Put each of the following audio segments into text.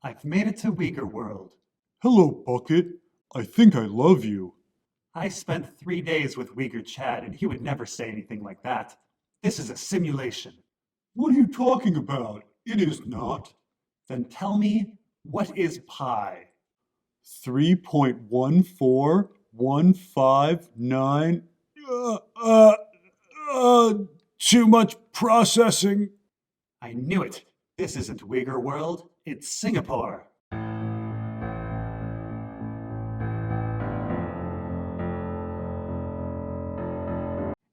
I've made it to World. Hello, Bucket. I think I love you. I spent 3 days with Uyghur Chad, and he would never say anything like that. This is a simulation. What are you talking about? It is not. Then tell me, what is pi? 3.14159. Uh, uh, uh, Too much processing. I knew it. This isn't Uyghur World, it's Singapore.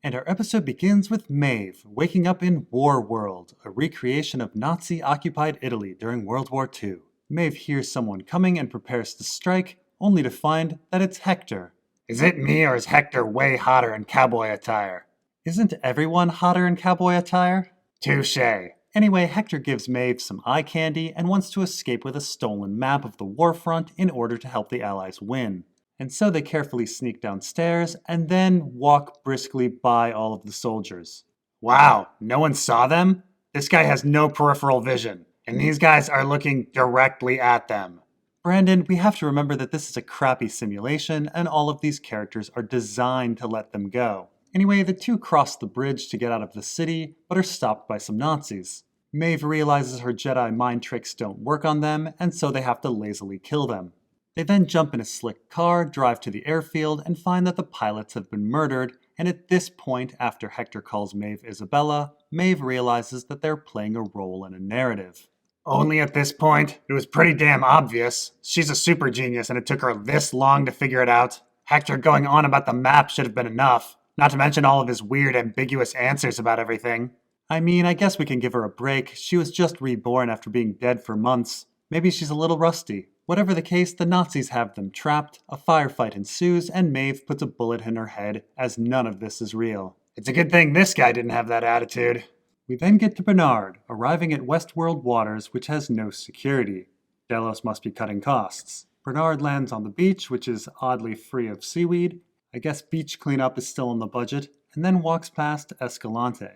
And our episode begins with Maeve waking up in War World, a recreation of Nazi-occupied Italy during World War II. Maeve hears someone coming and prepares to strike, only to find that it's Hector. Is it me, or is Hector way hotter in cowboy attire? Isn't everyone hotter in cowboy attire? Touché. Anyway, Hector gives Maeve some eye candy and wants to escape with a stolen map of the war front in order to help the Allies win. And so they carefully sneak downstairs and then walk briskly by all of the soldiers. Wow, no one saw them? This guy has no peripheral vision, and these guys are looking directly at them. Brandon, we have to remember that this is a crappy simulation and all of these characters are designed to let them go. Anyway, the two cross the bridge to get out of the city, but are stopped by some Nazis. Maeve realizes her Jedi mind tricks don't work on them, and so they have to lazily kill them. They then jump in a slick car, drive to the airfield, and find that the pilots have been murdered, and at this point, after Hector calls Maeve Isabella, Maeve realizes that they're playing a role in a narrative. Only at this point, it was pretty damn obvious. She's a super genius, and it took her this long to figure it out. Hector going on about the map should have been enough, not to mention all of his weird, ambiguous answers about everything. I mean, I guess we can give her a break. She was just reborn after being dead for months. Maybe she's a little rusty. Whatever the case, the Nazis have them trapped, a firefight ensues, and Maeve puts a bullet in her head, as none of this is real. It's a good thing this guy didn't have that attitude. We then get to Bernard, arriving at Westworld waters, which has no security. Delos must be cutting costs. Bernard lands on the beach, which is oddly free of seaweed. I guess beach cleanup is still on the budget, and then walks past Escalante.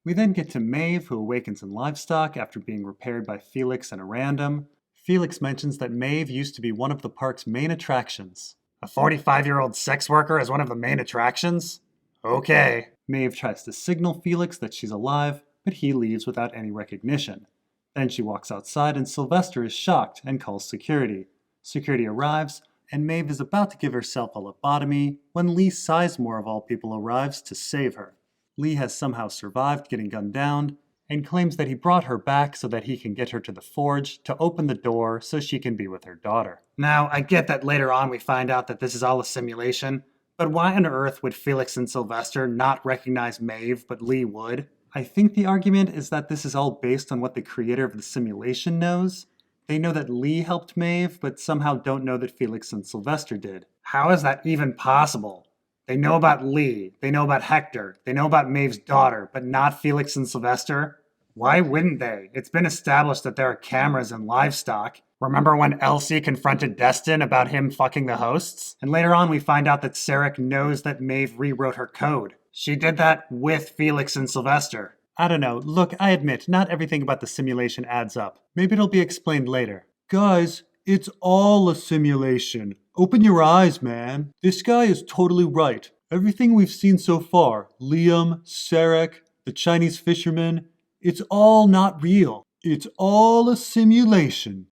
We then get to Maeve, who awakens in livestock after being repaired by Felix and a random. Felix mentions that Maeve used to be one of the park's main attractions. A 45-year-old sex worker is one of the main attractions? Okay. Maeve tries to signal Felix that she's alive, but he leaves without any recognition. Then she walks outside and Sylvester is shocked and calls security. Security arrives, and Maeve is about to give herself a lobotomy when Lee Sizemore of all people arrives to save her. Lee has somehow survived getting gunned down, and claims that he brought her back so that he can get her to the forge to open the door so she can be with her daughter. Now, I get that later on we find out that this is all a simulation, but why on earth would Felix and Sylvester not recognize Maeve, but Lee would? I think the argument is that this is all based on what the creator of the simulation knows. They know that Lee helped Maeve, but somehow don't know that Felix and Sylvester did. How is that even possible? They know about Lee, they know about Hector, they know about Maeve's daughter, but not Felix and Sylvester? Why wouldn't they? It's been established that there are cameras in livestock. Remember when Elsie confronted Destin about him fucking the hosts? And later on we find out that Sarek knows that Maeve rewrote her code. She did that with Felix and Sylvester. I don't know. Look, I admit, not everything about the simulation adds up. Maybe it'll be explained later. Guys, it's all a simulation. Open your eyes, man. This guy is totally right. Everything we've seen so far, Liam, Sarek, the Chinese fisherman, it's all not real. It's all a simulation.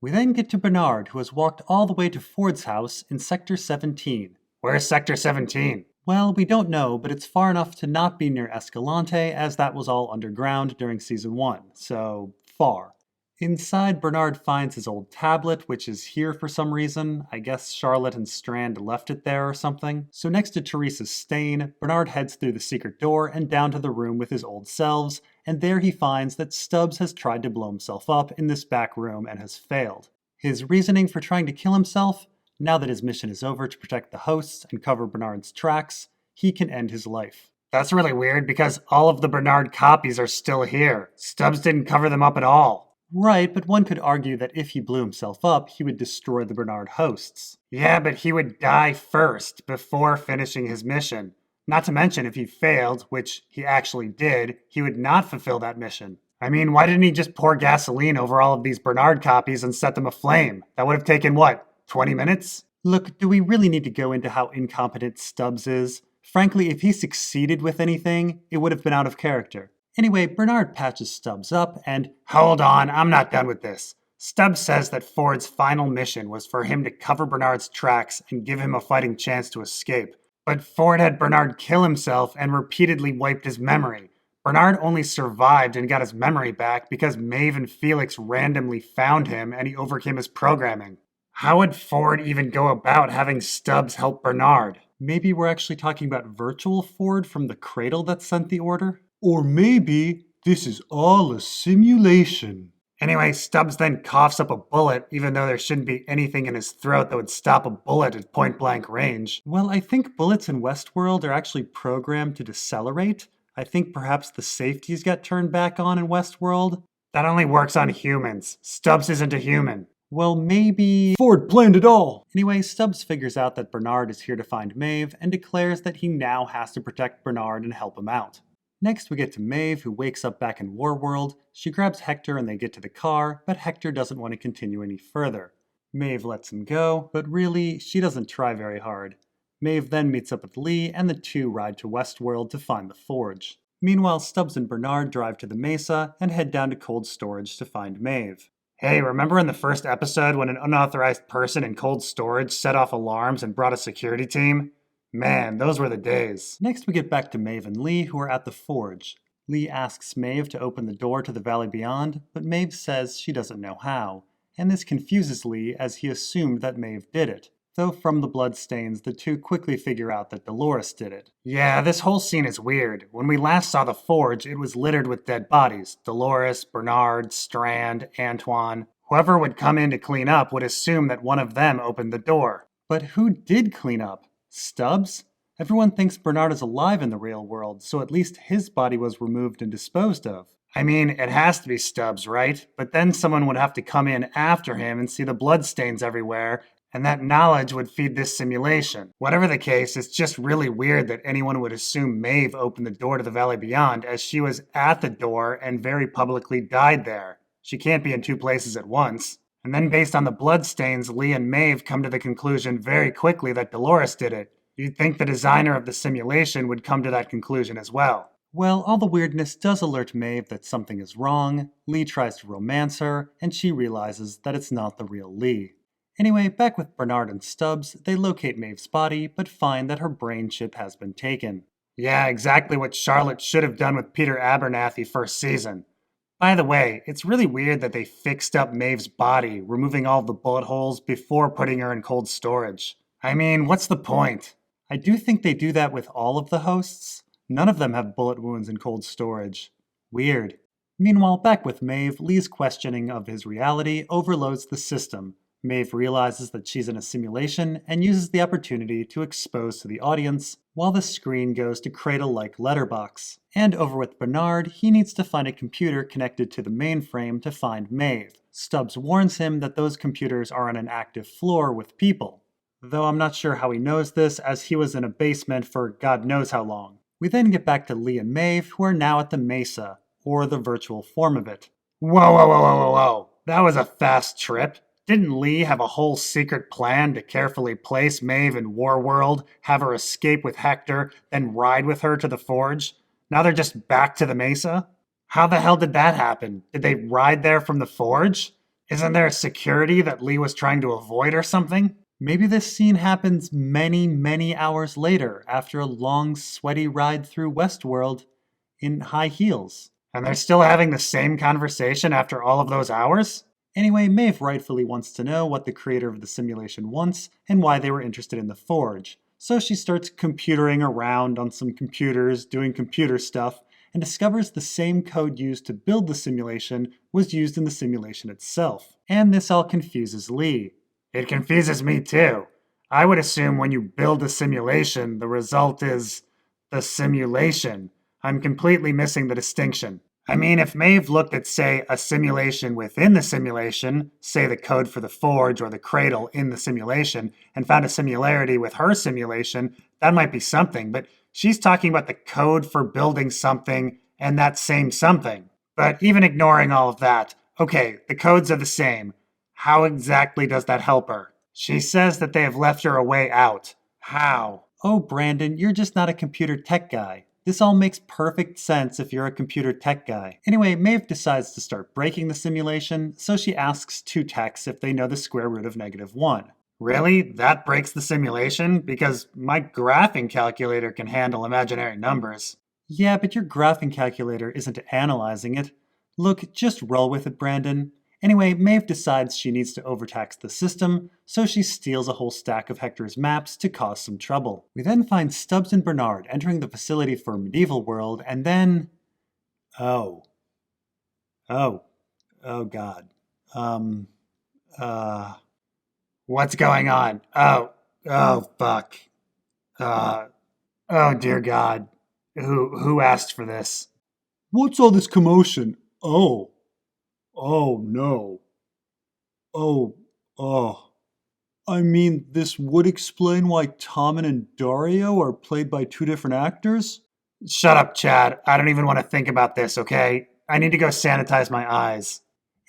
We then get to Bernard, who has walked all the way to Ford's house in Sector 17. Where's Sector 17? Well, we don't know, but it's far enough to not be near Escalante, as that was all underground during Season 1, so far. Inside, Bernard finds his old tablet, which is here for some reason. I guess Charlotte and Strand left it there or something. So next to Teresa's stain, Bernard heads through the secret door and down to the room with his old selves, and there he finds that Stubbs has tried to blow himself up in this back room and has failed. His reasoning for trying to kill himself? Now that his mission is over to protect the hosts and cover Bernard's tracks, he can end his life. That's really weird because all of the Bernard copies are still here. Stubbs didn't cover them up at all. Right, but one could argue that if he blew himself up, he would destroy the Bernard hosts. Yeah, but he would die first before finishing his mission. Not to mention, if he failed, which he actually did, he would not fulfill that mission. I mean, why didn't he just pour gasoline over all of these Bernard copies and set them aflame? That would have taken, what, 20 minutes? Look, do we really need to go into how incompetent Stubbs is? Frankly, if he succeeded with anything, it would have been out of character. Anyway, Bernard patches Stubbs up and, Hold on, I'm not done with this. Stubbs says that Ford's final mission was for him to cover Bernard's tracks and give him a fighting chance to escape. But Ford had Bernard kill himself and repeatedly wiped his memory. Bernard only survived and got his memory back because Maeve and Felix randomly found him and he overcame his programming. How would Ford even go about having Stubbs help Bernard? maybe we're actually talking about virtual Ford from the cradle that sent the order? Or maybe this is all a simulation. Anyway, Stubbs then coughs up a bullet, even though there shouldn't be anything in his throat that would stop a bullet at point blank range. Well, I think bullets in Westworld are actually programmed to decelerate. I think perhaps the safeties get turned back on in Westworld. That only works on humans. Stubbs isn't a human. Well, maybe... Ford planned it all. Anyway, Stubbs figures out that Bernard is here to find Maeve and declares that he now has to protect Bernard and help him out. Next, we get to Maeve, who wakes up back in Warworld. She grabs Hector and they get to the car, but Hector doesn't want to continue any further. Maeve lets him go, but really, she doesn't try very hard. Maeve then meets up with Lee, and the two ride to Westworld to find the Forge. Meanwhile, Stubbs and Bernard drive to the Mesa and head down to cold storage to find Maeve. Hey, remember in the first episode when an unauthorized person in cold storage set off alarms and brought a security team? Man, those were the days. Next, we get back to Maeve and Lee, who are at the Forge. Lee asks Maeve to open the door to the Valley Beyond, but Maeve says she doesn't know how, and this confuses Lee as he assumed that Maeve did it. Though from the bloodstains, the two quickly figure out that Dolores did it. Yeah, this whole scene is weird. When we last saw the Forge, it was littered with dead bodies. Dolores, Bernard, Strand, Antoine. Whoever would come in to clean up would assume that one of them opened the door. But who did clean up? Stubbs? Everyone thinks Bernard is alive in the real world, so at least his body was removed and disposed of. I mean, it has to be Stubbs, right? But then someone would have to come in after him and see the bloodstains everywhere, and that knowledge would feed this simulation. Whatever the case, it's just really weird that anyone would assume Maeve opened the door to the Valley Beyond, as she was at the door and very publicly died there. She can't be in two places at once. And then based on the bloodstains, Lee and Maeve come to the conclusion very quickly that Dolores did it. You'd think the designer of the simulation would come to that conclusion as well. Well, all the weirdness does alert Maeve that something is wrong. Lee tries to romance her, and she realizes that it's not the real Lee. Anyway, back with Bernard and Stubbs, they locate Maeve's body, but find that her brain chip has been taken. Yeah, exactly what Charlotte should have done with Peter Abernathy first season. By the way, it's really weird that they fixed up Maeve's body, removing all the bullet holes before putting her in cold storage. I mean, what's the point? I do think they do that with all of the hosts. None of them have bullet wounds in cold storage. Weird. Meanwhile, back with Maeve, Lee's questioning of his reality overloads the system. Maeve realizes that she's in a simulation and uses the opportunity to expose to the audience, while the screen goes to cradle-like letterbox. And over with Bernard, he needs to find a computer connected to the mainframe to find Maeve. Stubbs warns him that those computers are on an active floor with people. Though I'm not sure how he knows this, as he was in a basement for God knows how long. We then get back to Lee and Maeve, who are now at the Mesa, or the virtual form of it. Whoa. That was a fast trip. Didn't Lee have a whole secret plan to carefully place Maeve in Warworld, have her escape with Hector, then ride with her to the Forge? Now they're just back to the Mesa? How the hell did that happen? Did they ride there from the Forge? Isn't there security that Lee was trying to avoid or something? Maybe this scene happens many hours later, after a long, sweaty ride through Westworld in high heels. And they're still having the same conversation after all of those hours? Anyway, Maeve rightfully wants to know what the creator of the simulation wants and why they were interested in the Forge. So she starts computering around on some computers, doing computer stuff, and discovers the same code used to build the simulation was used in the simulation itself. And this all confuses Lee. It confuses me too. I would assume when you build a simulation, the result is the simulation. I'm completely missing the distinction. I mean, if Maeve looked at, say, a simulation within the simulation, say the code for the Forge or the Cradle in the simulation, and found a similarity with her simulation, that might be something, but she's talking about the code for building something and that same something. But even ignoring all of that, okay, the codes are the same. How exactly does that help her? She says that they have left her a way out. How? Oh, Brandon, you're just not a computer tech guy. This all makes perfect sense if you're a computer tech guy. Anyway, Maeve decides to start breaking the simulation, so she asks two techs if they know the square root of -1. Really? That breaks the simulation? Because my graphing calculator can handle imaginary numbers. Yeah, but your graphing calculator isn't analyzing it. Look, just roll with it, Brandon. Anyway, Maeve decides she needs to overtax the system, so she steals a whole stack of Hector's maps to cause some trouble. We then find Stubbs and Bernard entering the facility for Medieval World, and then... Oh. Oh. Oh, God. What's going on? Oh, fuck. Oh, dear God. Who asked for this? What's all this commotion? Oh. Oh, no. Oh. I mean, this would explain why Tommen and Dario are played by two different actors? Shut up, Chad. I don't even want to think about this, okay? I need to go sanitize my eyes.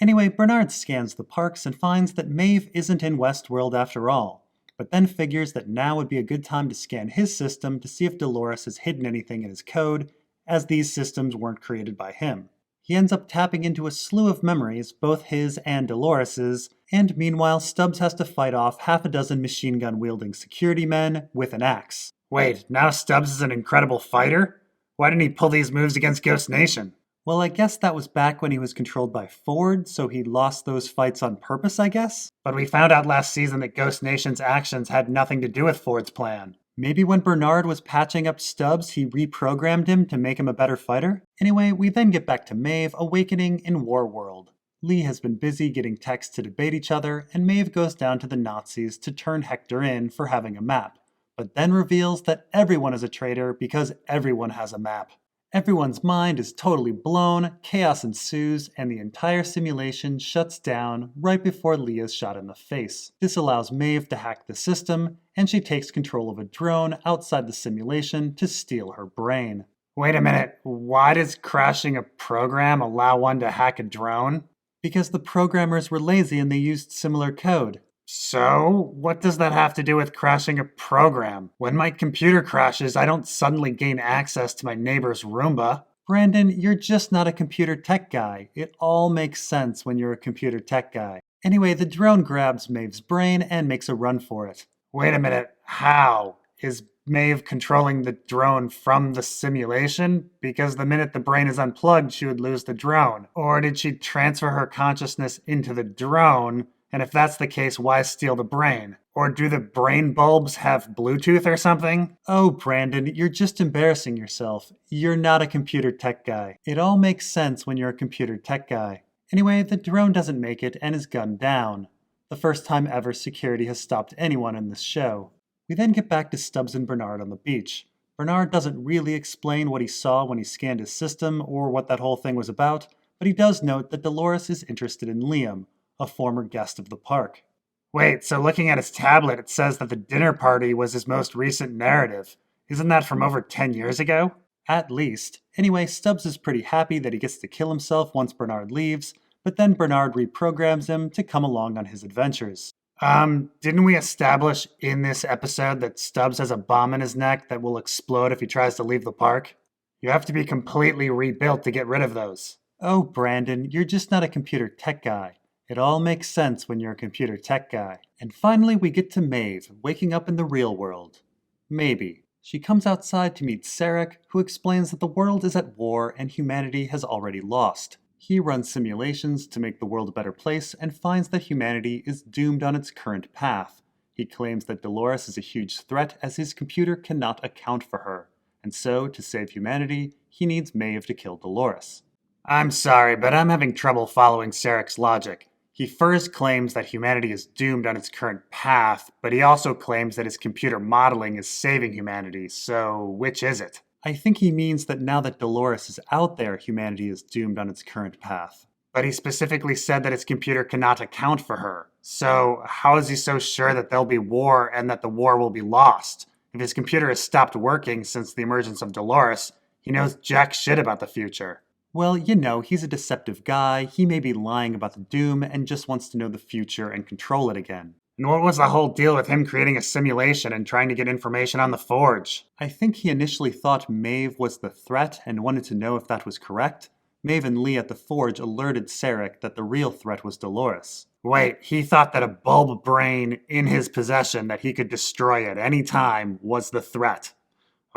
Anyway, Bernard scans the parks and finds that Maeve isn't in Westworld after all, but then figures that now would be a good time to scan his system to see if Dolores has hidden anything in his code, as these systems weren't created by him. He ends up tapping into a slew of memories, both his and Dolores's, and meanwhile Stubbs has to fight off half a dozen machine gun-wielding security men with an axe. Wait, now Stubbs is an incredible fighter? Why didn't he pull these moves against Ghost Nation? Well, I guess that was back when he was controlled by Ford, so he lost those fights on purpose, I guess? But we found out last season that Ghost Nation's actions had nothing to do with Ford's plan. Maybe when Bernard was patching up Stubbs, he reprogrammed him to make him a better fighter? Anyway, we then get back to Maeve awakening in War World. Lee has been busy getting techs to debate each other, and Maeve goes down to the Nazis to turn Hector in for having a map, but then reveals that everyone is a traitor because everyone has a map. Everyone's mind is totally blown, chaos ensues, and the entire simulation shuts down right before Lee is shot in the face. This allows Maeve to hack the system, and she takes control of a drone outside the simulation to steal her brain. Wait a minute, why does crashing a program allow one to hack a drone? Because the programmers were lazy and they used similar code. So, what does that have to do with crashing a program? When my computer crashes, I don't suddenly gain access to my neighbor's Roomba. Brandon, you're just not a computer tech guy. It all makes sense when you're a computer tech guy. Anyway, the drone grabs Maeve's brain and makes a run for it. Wait a minute, how? Is Maeve controlling the drone from the simulation? Because the minute the brain is unplugged, she would lose the drone. Or did she transfer her consciousness into the drone? And if that's the case, why steal the brain? Or do the brain bulbs have Bluetooth or something? Oh, Brandon, you're just embarrassing yourself. You're not a computer tech guy. It all makes sense when you're a computer tech guy. Anyway, the drone doesn't make it and is gunned down. The first time ever security has stopped anyone in this show. We then get back to Stubbs and Bernard on the beach. Bernard doesn't really explain what he saw when he scanned his system or what that whole thing was about, but he does note that Dolores is interested in Liam, a former guest of the park. Wait, so looking at his tablet, it says that the dinner party was his most recent narrative. Isn't that from over 10 years ago? At least. Anyway, Stubbs is pretty happy that he gets to kill himself once Bernard leaves, but then Bernard reprograms him to come along on his adventures. Didn't we establish in this episode that Stubbs has a bomb in his neck that will explode if he tries to leave the park? You have to be completely rebuilt to get rid of those. Oh, Brandon, you're just not a computer tech guy. It all makes sense when you're a computer tech guy. And finally, we get to Maeve, waking up in the real world. Maybe. She comes outside to meet Sarek, who explains that the world is at war and humanity has already lost. He runs simulations to make the world a better place and finds that humanity is doomed on its current path. He claims that Dolores is a huge threat as his computer cannot account for her, and so, to save humanity, he needs Maeve to kill Dolores. I'm sorry, but I'm having trouble following Sarek's logic. He first claims that humanity is doomed on its current path, but he also claims that his computer modeling is saving humanity, so which is it? I think he means that now that Dolores is out there, humanity is doomed on its current path. But he specifically said that his computer cannot account for her. So how is he so sure that there'll be war and that the war will be lost? If his computer has stopped working since the emergence of Dolores, he knows jack shit about the future. Well, he's a deceptive guy, he may be lying about the doom and just wants to know the future and control it again. And what was the whole deal with him creating a simulation and trying to get information on the Forge? I think he initially thought Maeve was the threat and wanted to know if that was correct. Maeve and Lee at the Forge alerted Sarek that the real threat was Dolores. Wait, he thought that a bulb brain in his possession that he could destroy at any time was the threat.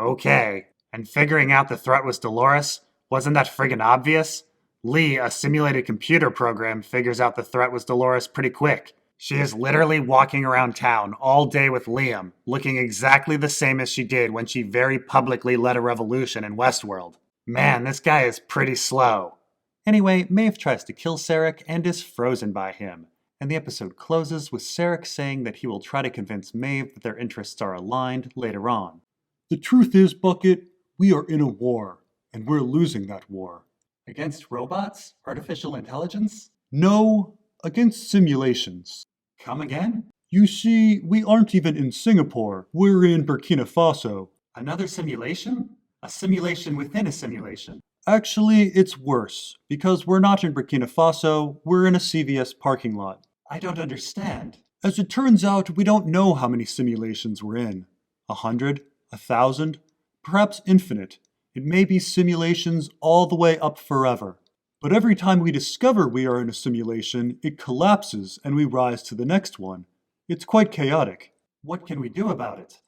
Okay, and figuring out the threat was Dolores? Wasn't that friggin' obvious? Lee, a simulated computer program, figures out the threat was Dolores pretty quick. She is literally walking around town all day with Liam, looking exactly the same as she did when she very publicly led a revolution in Westworld. Man, this guy is pretty slow. Anyway, Maeve tries to kill Sarek and is frozen by him. And the episode closes with Sarek saying that he will try to convince Maeve that their interests are aligned later on. The truth is, Bucket, we are in a war, and we're losing that war. Against robots? Artificial intelligence? No, against simulations. Come again? You see, we aren't even in Singapore. We're in Burkina Faso. Another simulation? A simulation within a simulation. Actually, it's worse, because we're not in Burkina Faso, we're in a CVS parking lot. I don't understand. As it turns out, we don't know how many simulations we're in. 100? 1,000? Perhaps infinite. It may be simulations all the way up forever. But every time we discover we are in a simulation, it collapses and we rise to the next one. It's quite chaotic. What can we do about it?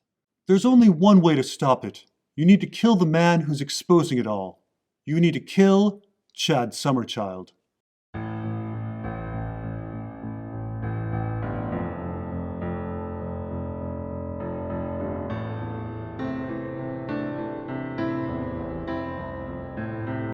There's only one way to stop it. You need to kill the man who's exposing it all. You need to kill Chad Summerchild.